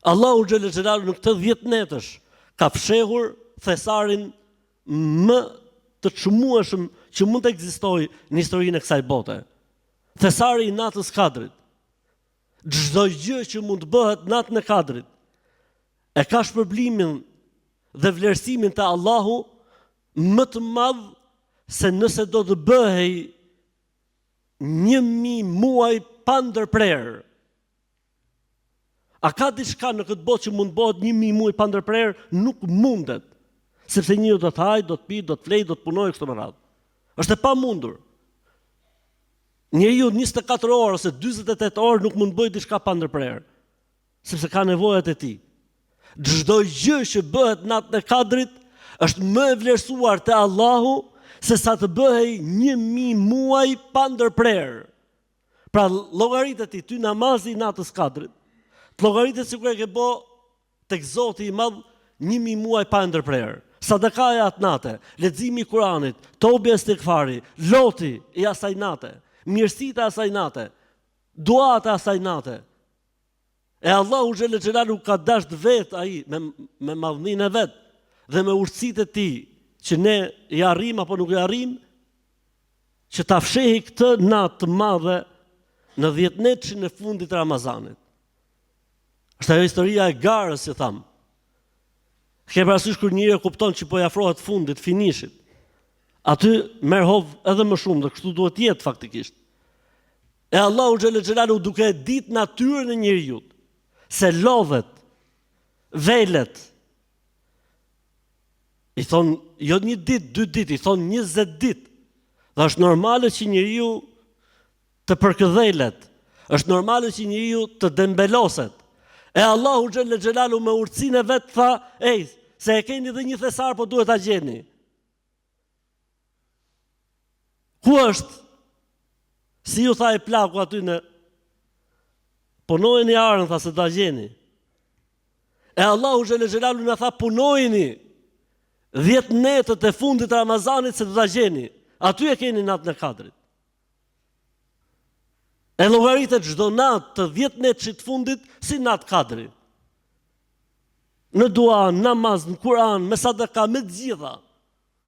Allahu xhallal xhelalu në këtë 10 netësh ka fshehur thesarin më të çmueshëm që mund të ekzistojë në historinë e kësaj bote. Thesari i natës Kadrit. Çdo gjë që mund të bëhet natën e Kadrit e ka shpërblimin dhe vlerësimin të Allahu më të madh se nëse do të bëhej 1000 muaj pa ndërprerë. A ka diçka në këtë botë që mund bëhet 1000 muaj pa ndërprerë? Nuk mundet. Sepse njeriu do të hajë, do të pi, do të flejë, do të punojë kështu me radhë. Është e pamundur. Njeriu 24 orë ose 48 orë nuk mund bëjë diçka pa ndërprerë, sepse ka nevojat e tij. Çdo gjë që bëhet natën e Kadrit është më e vlerësuar te Allahu se sa të bëhej 1000 muaj pa ndërprerë. Pra llogaritë ti namazi i natës Kadrit. Llogaritë sikur e ke bë tek Zoti i Madh 1000 muaj pa ndërprerë. Sadakaja atë natë, leximi i Kuranit, tobi istighfari, loti i asaj nate, mirësitë e asaj nate, duat e asaj nate. E Allahu xhallal xhelalu ka dashur vet ai me madhninë e vet dhe me urtësitë e tij që ne i arrim apo nuk i arrim, që ta fshehi këtë natë të madhe në 10 netëshin e fundit të Ramazanit. Është ajo historia e garës, që tham. Ke parasysh kur njëri e kupton që po i afrohet fundit, finishit. Aty merr hov edhe më shumë dhe kështu duhet jetë faktikisht. E Allahu xhallal xhelalu duke e ditë natyrën e njeriu, se lodhet, velet. I thon jo 1 ditë, 2 ditë, i thon 20 ditë. Dhe është normale që njeriu të përkëdhelet. Është normale që njeriu të dembeloset. E Allahu xhallal xhelalu me urtësinë e vet tha, ej, se e keni dhe një thesar, po duhet ta gjeni. Ku është? Si ju tha e plaku aty në punojeni arën, tha se ta gjeni. E Allahu xhallal xhelalu na tha punojeni 10 netët e fundit të Ramazanit se do ta gjeni. Aty e keni natën e Kadrit. E llogaritet çdo natë të 10 netëshit të fundit si natë Kadri. Në dua, në namaz, në Kur'an, me sadaka, me të gjitha.